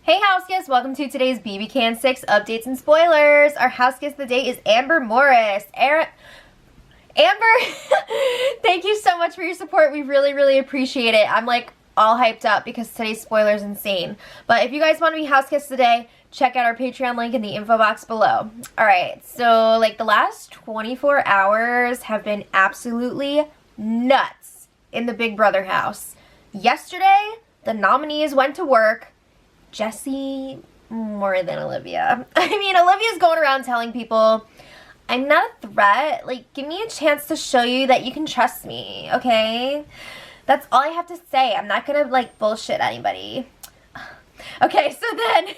Hey house guests, welcome to today's BB Can 6 updates and spoilers. Our house guest of the day is Amber Morris. Amber, thank you so much for your support. We really appreciate it. I'm like all hyped up because today's spoiler is insane. But if you guys want to be house guests today, check out our Patreon link in the info box below. Alright, so like the last 24 hours have been absolutely nuts in the Big Brother house. Yesterday, the nominees went to work. Jessie more than Olivia. I mean, Olivia's going around telling people, I'm not a threat. Like, give me a chance to show you that you can trust me, okay? That's all I have to say. I'm not gonna, like, bullshit anybody. Okay, so then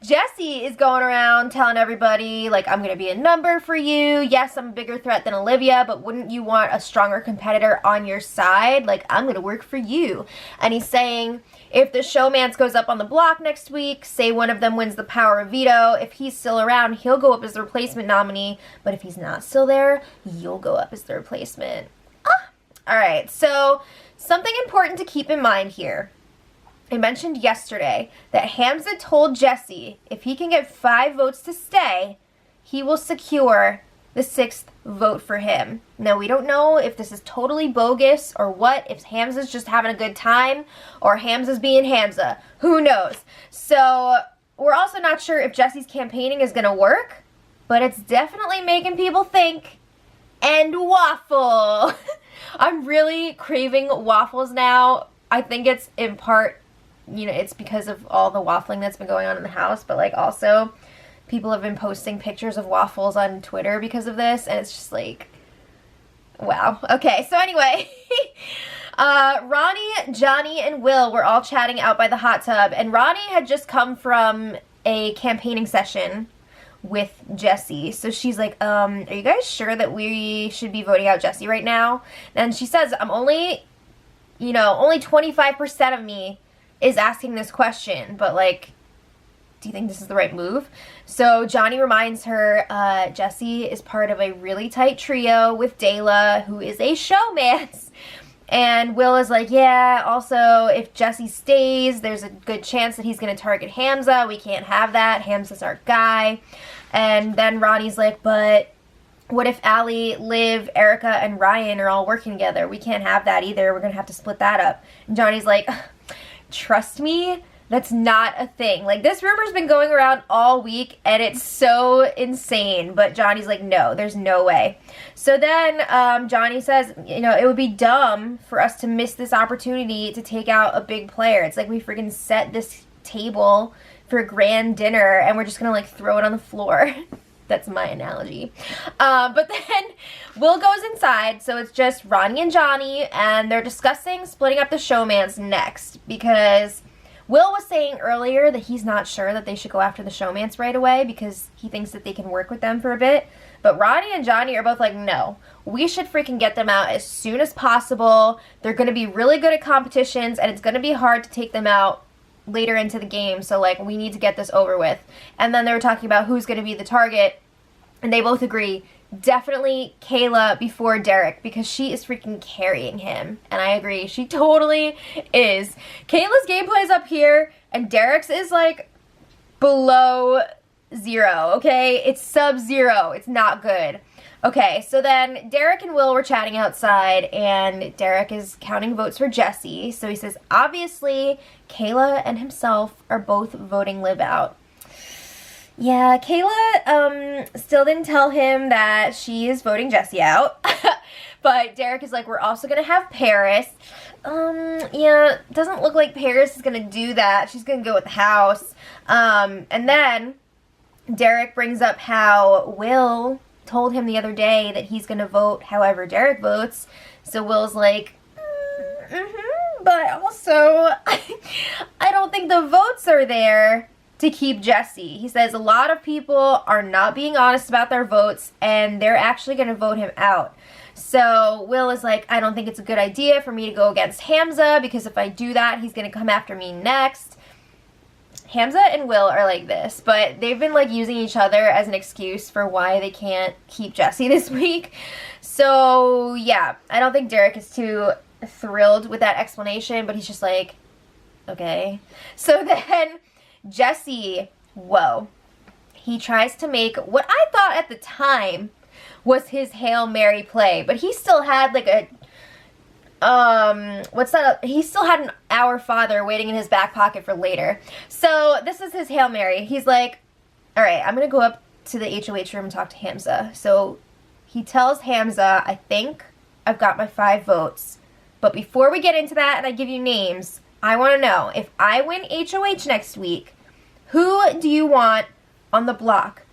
Jessie is going around telling everybody, like, I'm gonna be a number for you. Yes, I'm a bigger threat than Olivia, but wouldn't you want a stronger competitor on your side? Like, I'm gonna work for you. And he's saying, if the showmance goes up on the block next week, say one of them wins the power of veto, if he's still around, he'll go up as the replacement nominee. But if he's not still there, you'll go up as the replacement. Alright, so something important to keep in mind here. I mentioned yesterday that Hamza told Jessie if he can get 5 votes to stay, he will secure the 6th vote for him. Now, we don't know if this is totally bogus or what, if Hamza's just having a good time or Hamza's being Hamza. Who knows? So, we're also not sure if Jessie's campaigning is going to work, but it's definitely making people think. And waffle! I'm really craving waffles now. I think it's in part, you know, it's because of all the waffling that's been going on in the house, but like also people have been posting pictures of waffles on Twitter because of this, and it's just like, wow. Okay, so anyway, Ronnie, Johnny, and Will were all chatting out by the hot tub, and Ronnie had just come from a campaigning session with Jessie. So she's like, are you guys sure that we should be voting out Jessie right now? And she says, I'm only, you know, only 25% of me is asking this question, but like, do you think this is the right move? So Johnny reminds her Jessie is part of a really tight trio with Dayla, who is a showmance. And Will is like, yeah, also, if Jessie stays, there's a good chance that he's going to target Hamza. We can't have that. Hamza's our guy. And then Ronnie's like, but what if Allie, Liv, Erica, and Ryan are all working together? We can't have that either. We're going to have to split that up. And Johnny's like, trust me, that's not a thing. Like, this rumor's been going around all week, and it's so insane. But Johnny's like, no, there's no way. So then Johnny says, you know, it would be dumb for us to miss this opportunity to take out a big player. It's like we freaking set this table for a grand dinner, and we're just going to, like, throw it on the floor. That's my analogy. But then Will goes inside, so it's just Ronnie and Johnny, and they're discussing splitting up the showmance next, because Will was saying earlier that he's not sure that they should go after the showmance right away because he thinks that they can work with them for a bit. But Ronnie and Johnny are both like, no, we should freaking get them out as soon as possible. They're going to be really good at competitions, and it's going to be hard to take them out later into the game, so like we need to get this over with. And then they were talking about who's going to be the target, and they both agree, definitely Kayla before Derek, because she is freaking carrying him. And I agree, she totally is. Kayla's gameplay is up here, and Derek's is like below 0, okay? It's sub-0. It's not good. Okay, so then Derek and Will were chatting outside, and Derek is counting votes for Jessie. So he says, obviously, Kayla and himself are both voting Liv out. Yeah, Kayla still didn't tell him that she is voting Jessie out. But Derek is like, we're also going to have Paris. Yeah, doesn't look like Paris is going to do that. She's going to go with the house. And then Derek brings up how Will told him the other day that he's going to vote however Derek votes. So Will's like, but also, I don't think the votes are there to keep Jessie. He says a lot of people are not being honest about their votes, and they're actually going to vote him out. So Will is like, I don't think it's a good idea for me to go against Hamza, because if I do that, he's going to come after me next. Hamza and Will are like this, but they've been like using each other as an excuse for why they can't keep Jessie this week. So yeah, I don't think Derek is too thrilled with that explanation, but he's just like, okay. So then Jesse, whoa. He tries to make what I thought at the time was his Hail Mary play, but he still had like a, what's that? He still had an Our Father waiting in his back pocket for later. So this is his Hail Mary. He's like, all right, I'm going to go up to the HOH room and talk to Hamza. So he tells Hamza, I think I've got my 5 votes. But before we get into that and I give you names, I want to know, if I win HOH next week, who do you want on the block?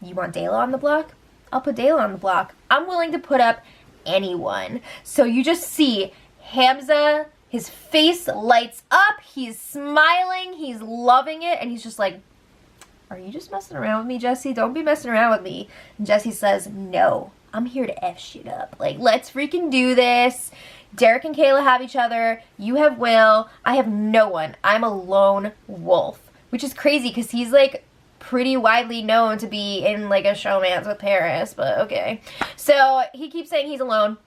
You want Dayla on the block? I'll put Dayla on the block. I'm willing to put up anyone. So you just see Hamza, his face lights up, he's smiling, he's loving it, and he's just like, are you just messing around with me, Jesse? Don't be messing around with me. And Jesse says, no, I'm here to F shit up. Like, let's freaking do this. Derek and Kayla have each other. You have Will. I have no one. I'm a lone wolf. Which is crazy because he's like pretty widely known to be in like a showmance with Paris, but okay. So he keeps saying he's alone.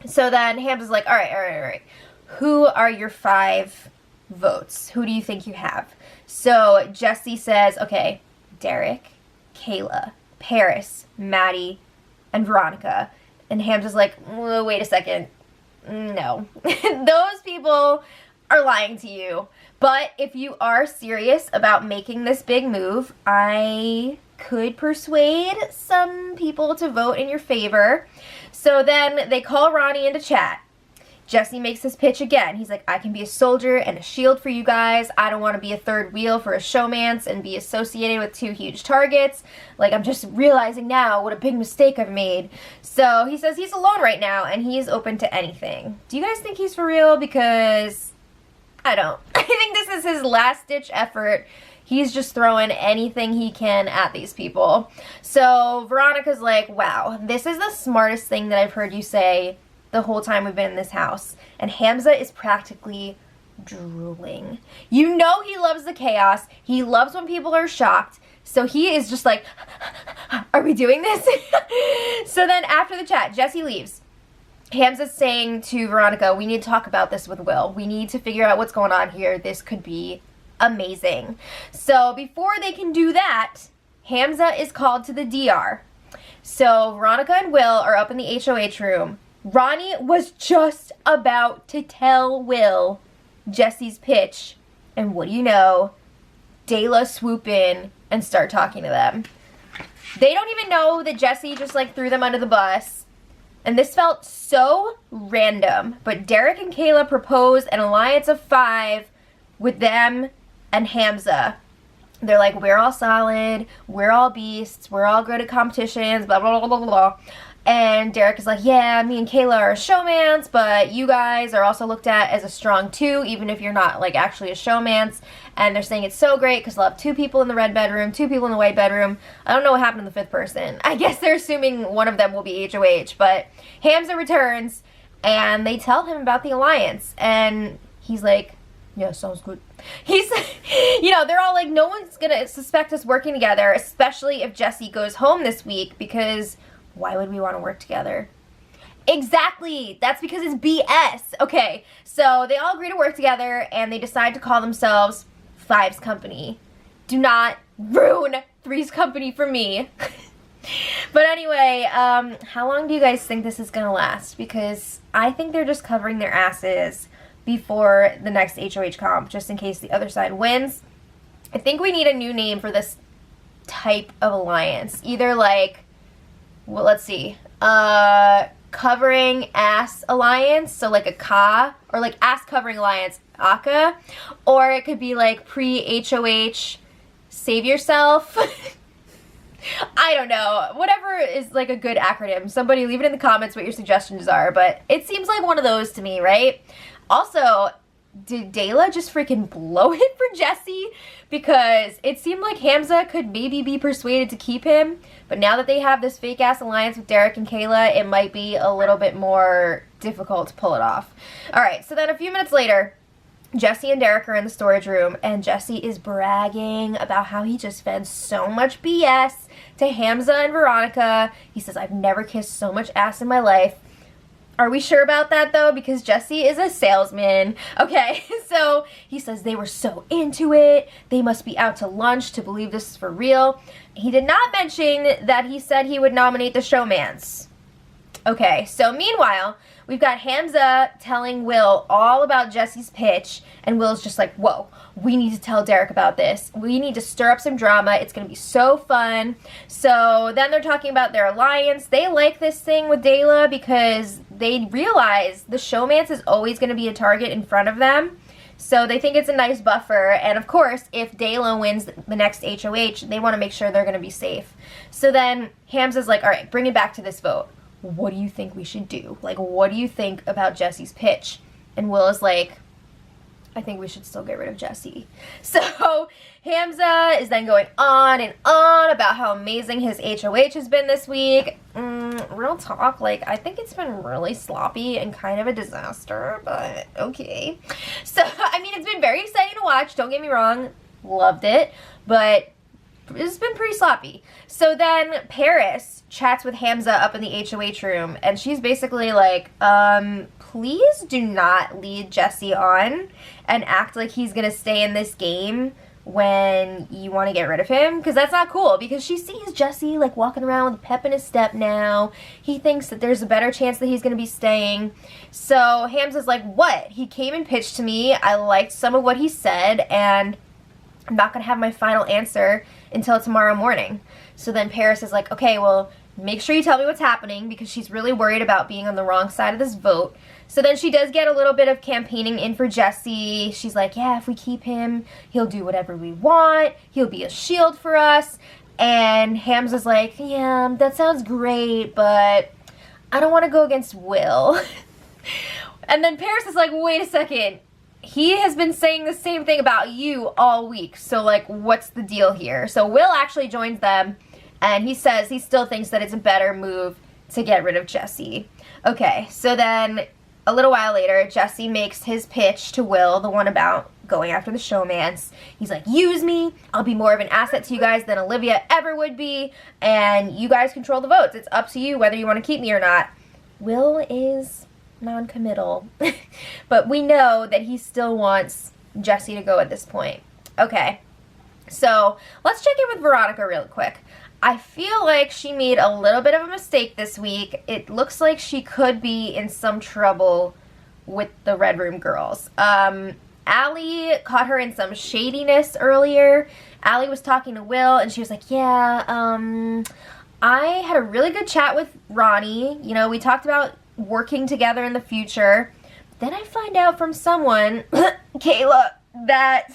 So then Hamza's like, all right. Who are your 5 votes? Who do you think you have? So Jesse says, okay, Derek, Kayla, Paris, Maddie, and Veronica. And Hamza's like, wait a second. No. Those people are lying to you. But if you are serious about making this big move, I could persuade some people to vote in your favor. So then they call Ronnie into chat. Jesse makes his pitch again. He's like, I can be a soldier and a shield for you guys. I don't want to be a third wheel for a showmance and be associated with 2 huge targets. Like, I'm just realizing now what a big mistake I've made. So he says he's alone right now and he's open to anything. Do you guys think he's for real? Because I don't. I think this is his last-ditch effort. He's just throwing anything he can at these people. So Veronica's like, wow, this is the smartest thing that I've heard you say the whole time we've been in this house. And Hamza is practically drooling. You know he loves the chaos. He loves when people are shocked. So he is just like, are we doing this? So then after the chat, Jesse leaves. Hamza's saying to Veronica, we need to talk about this with Will. We need to figure out what's going on here. This could be amazing. So before they can do that, Hamza is called to the DR. So Veronica and Will are up in the HOH room. Ronnie was just about to tell Will Jesse's pitch. And what do you know? Dayla swoop in and start talking to them. They don't even know that Jesse just like threw them under the bus. And this felt so random. But Derek and Kayla proposed an alliance of 5 with them and Hamza. They're like, we're all solid, we're all beasts, we're all good at competitions, blah, blah, blah, blah, blah. And Derek is like, yeah, me and Kayla are a showmance, but you guys are also looked at as a strong 2, even if you're not like actually a showmance. And they're saying it's so great because they'll have 2 people in the red bedroom, 2 people in the white bedroom. I don't know what happened to the 5th person. I guess they're assuming one of them will be HOH. But Hamza returns and they tell him about the alliance. And he's like, yeah, sounds good. He's, you know, they're all like, no one's going to suspect us working together, especially if Jesse goes home this week, because why would we want to work together? Exactly. That's because it's BS. Okay, so they all agree to work together and they decide to call themselves Five's Company. Do not ruin Three's Company for me. But anyway, how long do you guys think this is going to last? Because I think they're just covering their asses before the next HOH comp, just in case the other side wins. I think we need a new name for this type of alliance. Either like, well, let's see, covering ass alliance, so like a Ka, or like ass covering alliance, Aka, or it could be like pre-HOH, save yourself. I don't know. Whatever is like a good acronym. Somebody leave it in the comments what your suggestions are, but it seems like one of those to me, right? Also, did Dayla just freaking blow it for Jesse? Because it seemed like Hamza could maybe be persuaded to keep him, but now that they have this fake-ass alliance with Derek and Kayla, it might be a little bit more difficult to pull it off. Alright, so then a few minutes later, Jesse and Derek are in the storage room, and Jesse is bragging about how he just fed so much BS to Hamza and Veronica. He says, I've never kissed so much ass in my life. Are we sure about that though? Because Jesse is a salesman. Okay, so he says they were so into it. They must be out to lunch to believe this is for real. He did not mention that he said he would nominate the showmance. Okay, so meanwhile, we've got Hamza telling Will all about Jesse's pitch, and Will's just like, whoa, we need to tell Derek about this. We need to stir up some drama. It's going to be so fun. So then they're talking about their alliance. They like this thing with Dayla because they realize the showmance is always going to be a target in front of them. So they think it's a nice buffer. And of course, if Dayla wins the next HOH, they want to make sure they're going to be safe. So then Hamza's like, all right, bring it back to this vote. What do you think we should do? Like, what do you think about Jesse's pitch? And Will is like, I think we should still get rid of Jesse. So Hamza is then going on and on about how amazing his HOH has been this week. Real talk, like, I think it's been really sloppy and kind of a disaster, but okay. So, I mean, it's been very exciting to watch. Don't get me wrong. Loved it. But it's been pretty sloppy. So then Paris chats with Hamza up in the HOH room, and she's basically like, please do not lead Jesse on and act like he's gonna stay in this game when you want to get rid of him, because that's not cool, because she sees Jesse like walking around with a pep in his step now. He thinks that there's a better chance that he's gonna be staying. So Hamza's like, what? He came and pitched to me. I liked some of what he said, and I'm not gonna have my final answer until tomorrow morning. So then Paris is like, okay, well, make sure you tell me what's happening, because she's really worried about being on the wrong side of this vote. So then she does get a little bit of campaigning in for Jesse. She's like, yeah, if we keep him, he'll do whatever we want. He'll be a shield for us. And Hamza's like, yeah, that sounds great, but I don't want to go against Will. And then Paris is like, wait a second. He has been saying the same thing about you all week. So, like, what's the deal here? So Will actually joins them, and he says he still thinks that it's a better move to get rid of Jesse. Okay, so then a little while later, Jesse makes his pitch to Will, the one about going after the showmance. He's like, use me. I'll be more of an asset to you guys than Olivia ever would be, and you guys control the votes. It's up to you whether you want to keep me or not. Will is non-committal, but we know that he still wants Jesse to go at this point. Okay, so let's check in with Veronica real quick. I feel like she made a little bit of a mistake this week. It looks like she could be in some trouble with the Red Room girls. Allie caught her in some shadiness earlier. Allie was talking to Will, and she was like, yeah, I had a really good chat with Ronnie. You know, we talked about working together in the future. Then I find out from someone, Kayla, that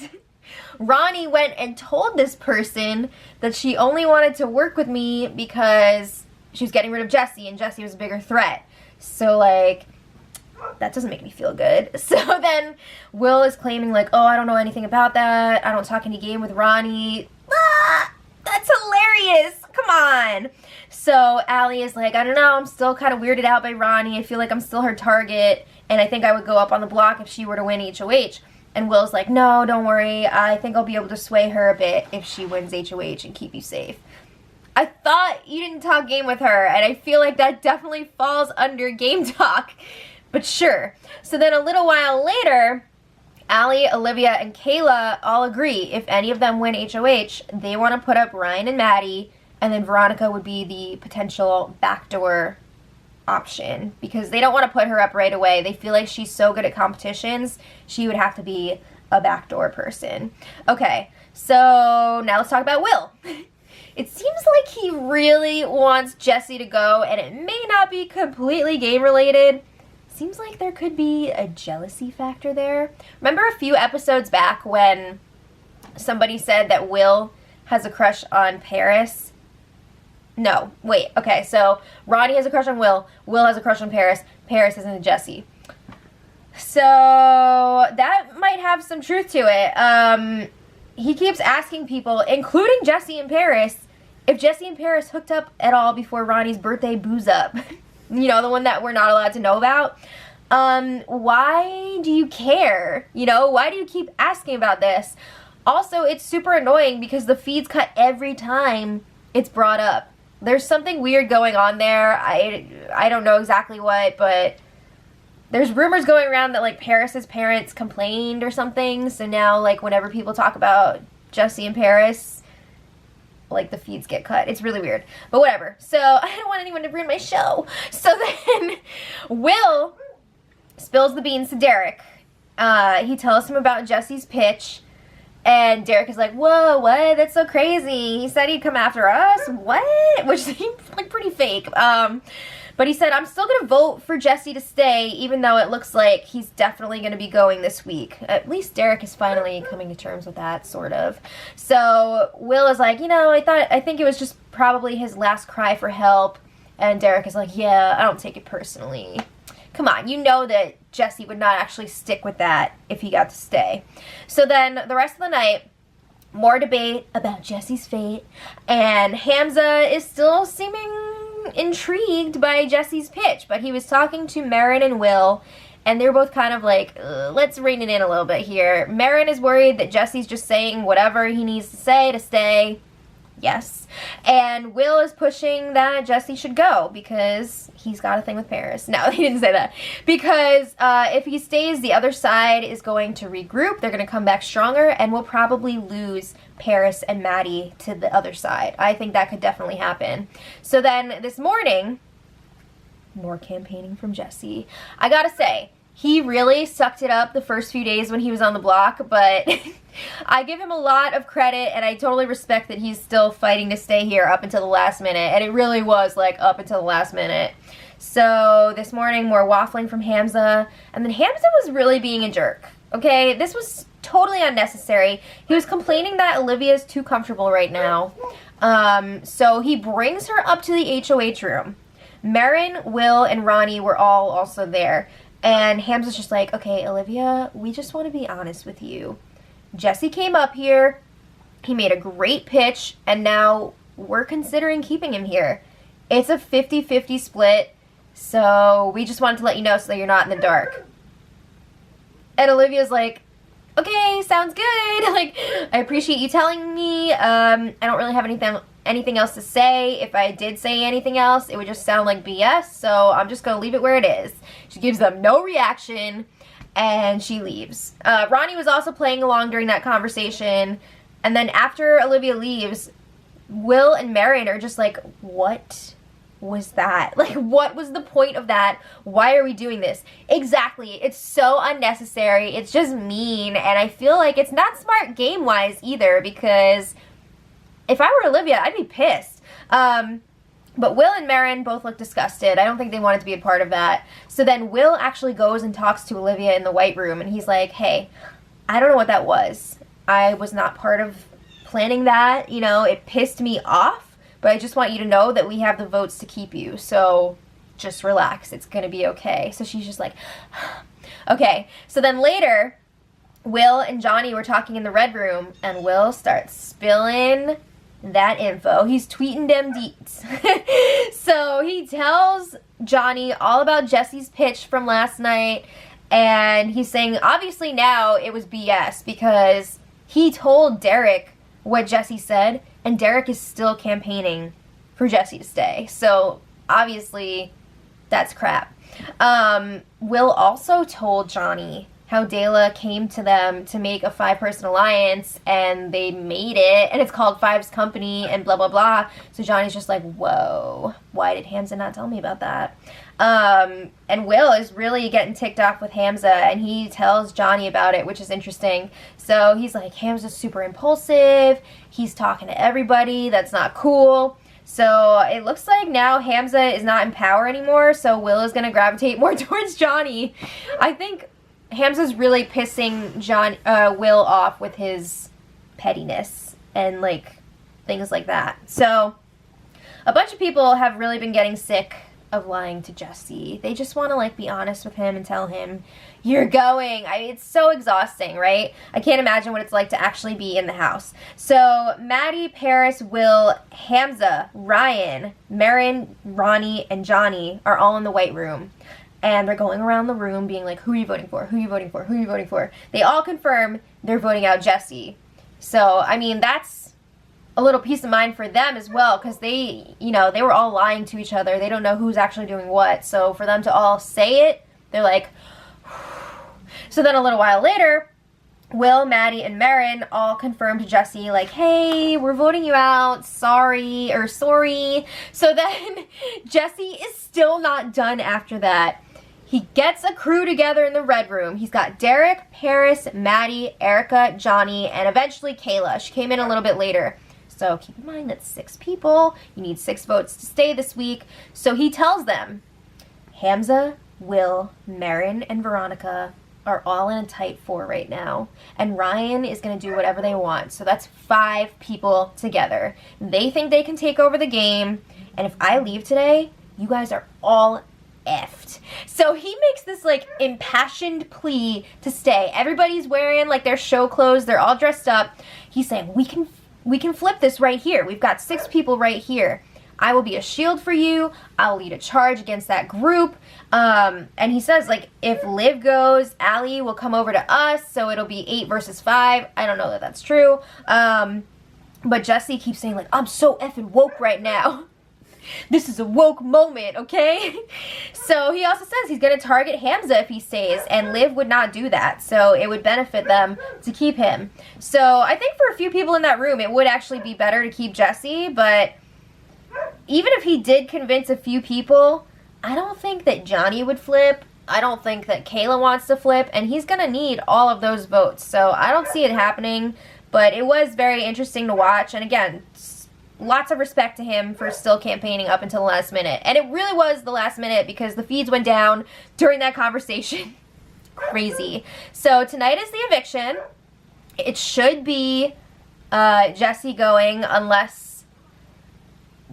Ronnie went and told this person that she only wanted to work with me because she was getting rid of Jesse, and Jesse was a bigger threat. So, like, that doesn't make me feel good. So then Will is claiming, like, oh, I don't know anything about that. I don't talk any game with Ronnie. Ah, that's hilarious. Come on. So Allie is like, I don't know, I'm still kind of weirded out by Ronnie. I feel like I'm still her target, and I think I would go up on the block if she were to win HOH. And Will's like, no, don't worry. I think I'll be able to sway her a bit if she wins HOH and keep you safe. I thought you didn't talk game with her, and I feel like that definitely falls under game talk. But sure. So then a little while later, Allie, Olivia, and Kayla all agree if any of them win HOH, they want to put up Ryan and Maddie, and then Veronica would be the potential backdoor option, because they don't want to put her up right away. They feel like she's so good at competitions, she would have to be a backdoor person. Okay, so now let's talk about Will. It seems like he really wants Jesse to go, and it may not be completely game related. Seems like there could be a jealousy factor there. Remember a few episodes back when somebody said that Will has a crush on Paris? No, wait, okay, so Ronnie has a crush on Will, Will has a crush on Paris, Paris is into Jesse. So that might have some truth to it. He keeps asking people, including Jesse and Paris, if Jesse and Paris hooked up at all before Ronnie's birthday booze up. You know, the one that we're not allowed to know about. Why do you care? You know, why do you keep asking about this? Also, it's super annoying because the feeds cut every time it's brought up. There's something weird going on there. I don't know exactly what, but there's rumors going around that like Paris's parents complained or something. So now like whenever people talk about Jesse and Paris, like the feeds get cut. It's really weird, but whatever. So I don't want anyone to ruin my show. So then Will spills the beans to Derek. He tells him about Jesse's pitch, and Derek is like, whoa, what? That's so crazy. He said he'd come after us? What? Which seemed like pretty fake. But he said, I'm still going to vote for Jesse to stay, even though it looks like he's definitely going to be going this week. At least Derek is finally coming to terms with that, sort of. So Will is like, you know, I think it was just probably his last cry for help. And Derek is like, yeah, I don't take it personally. Come on, you know that Jesse would not actually stick with that if he got to stay. So then the rest of the night, more debate about Jesse's fate. And Hamza is still seeming intrigued by Jesse's pitch, but he was talking to Marin and Will, and they're both kind of like, let's rein it in a little bit here. Marin is worried that Jesse's just saying whatever he needs to say to stay. Yes. And Will is pushing that Jesse should go because he's got a thing with Paris. No, he didn't say that. Because if he stays, the other side is going to regroup. They're going to come back stronger, and we'll probably lose Paris and Maddie to the other side. I think that could definitely happen. So then this morning, more campaigning from Jesse. I gotta say, he really sucked it up the first few days when he was on the block, but I give him a lot of credit, and I totally respect that he's still fighting to stay here up until the last minute, and it really was like up until the last minute. So this morning, more waffling from Hamza, and then Hamza was really being a jerk, okay? This was totally unnecessary. He was complaining that Olivia's too comfortable right now, so he brings her up to the HOH room. Marin, Will, and Ronnie were all also there. And Hamza's just like, okay, Olivia, we just want to be honest with you. Jesse came up here, he made a great pitch, and now we're considering keeping him here. It's a 50-50 split, so we just wanted to let you know so that you're not in the dark. And Olivia's like, okay, sounds good. Like, I appreciate you telling me. I don't really have anything else to say. If I did say anything else, it would just sound like BS, so I'm just going to leave it where it is. She gives them no reaction, and she leaves. Ronnie was also playing along during that conversation, and then after Olivia leaves, Will and Marin are just like, what was that? Like, what was the point of that? Why are we doing this? Exactly. It's so unnecessary. It's just mean, and I feel like it's not smart game-wise either, because if I were Olivia, I'd be pissed. But Will and Marin both look disgusted. I don't think they wanted to be a part of that. So then Will actually goes and talks to Olivia in the White Room, and he's like, hey, I don't know what that was. I was not part of planning that. You know, it pissed me off, but I just want you to know that we have the votes to keep you. So just relax. It's going to be okay. So she's just like, okay. So then later, Will and Johnny were talking in the Red Room, and Will starts spilling that info. He's tweeting them deets. So he tells Johnny all about Jesse's pitch from last night, and he's saying obviously now it was BS because he told Derek what Jesse said, and Derek is still campaigning for Jesse to stay. So obviously that's crap. Will also told Johnny how Dayla came to them to make a 5-person alliance, and they made it, and it's called Five's Company, and blah, blah, blah. So Johnny's just like, whoa, why did Hamza not tell me about that? And Will is really getting ticked off with Hamza, and he tells Johnny about it, which is interesting. So he's like, Hamza's super impulsive, he's talking to everybody, that's not cool. So it looks like now Hamza is not in power anymore, so Will is going to gravitate more towards Johnny. I think Hamza's really pissing Will off with his pettiness and, like, things like that. So a bunch of people have really been getting sick of lying to Jesse. They just want to, like, be honest with him and tell him, you're going. It's so exhausting, right? I can't imagine what it's like to actually be in the house. So Maddie, Paris, Will, Hamza, Ryan, Marin, Ronnie, and Johnny are all in the White Room. And they're going around the room being like, who are you voting for? Who are you voting for? Who are you voting for? They all confirm they're voting out Jesse. So, I mean, that's a little peace of mind for them as well, because they, you know, they were all lying to each other. They don't know who's actually doing what. So for them to all say it They're like, so then a little while later, Will, Maddie, and Marin all confirmed to Jesse, like, hey, we're voting you out, sorry. So then Jesse is still not done after that. He gets a crew together in the red room. He's got Derek, Paris, Maddie, Erica, Johnny, and eventually Kayla. She came in a little bit later. So keep in mind that's 6 people. You need 6 votes to stay this week. So he tells them, Hamza, Will, Marin, and Veronica are all in a tight 4 right now. And Ryan is going to do whatever they want. So that's 5 people together. They think they can take over the game. And if I leave today, you guys are all effed. So he makes this like impassioned plea to stay. Everybody's wearing like their show clothes. They're all dressed up. He's saying, we can flip this right here. We've got 6 people right here. I will be a shield for you. I'll lead a charge against that group. And he says, like, if Liv goes, Allie will come over to us, so it'll be 8 versus 5. I don't know that that's true. But Jesse keeps saying, like, I'm so effing woke right now. This is a woke moment, okay? So he also says he's going to target Hamza if he stays, and Liv would not do that. So it would benefit them to keep him. So I think for a few people in that room, it would actually be better to keep Jesse, but even if he did convince a few people, I don't think that Johnny would flip. I don't think that Kayla wants to flip, and he's going to need all of those votes. So I don't see it happening, but it was very interesting to watch. And again, lots of respect to him for still campaigning up until the last minute. And it really was the last minute because the feeds went down during that conversation. Crazy. So tonight is the eviction. It should be Jesse going unless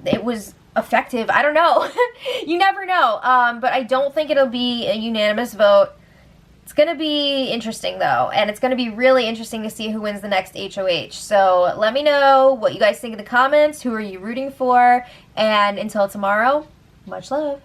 it was effective. I don't know. You never know. But I don't think it'll be a unanimous vote. It's going to be interesting, though. And it's going to be really interesting to see who wins the next HOH. So let me know what you guys think in the comments. Who are you rooting for? And until tomorrow, much love.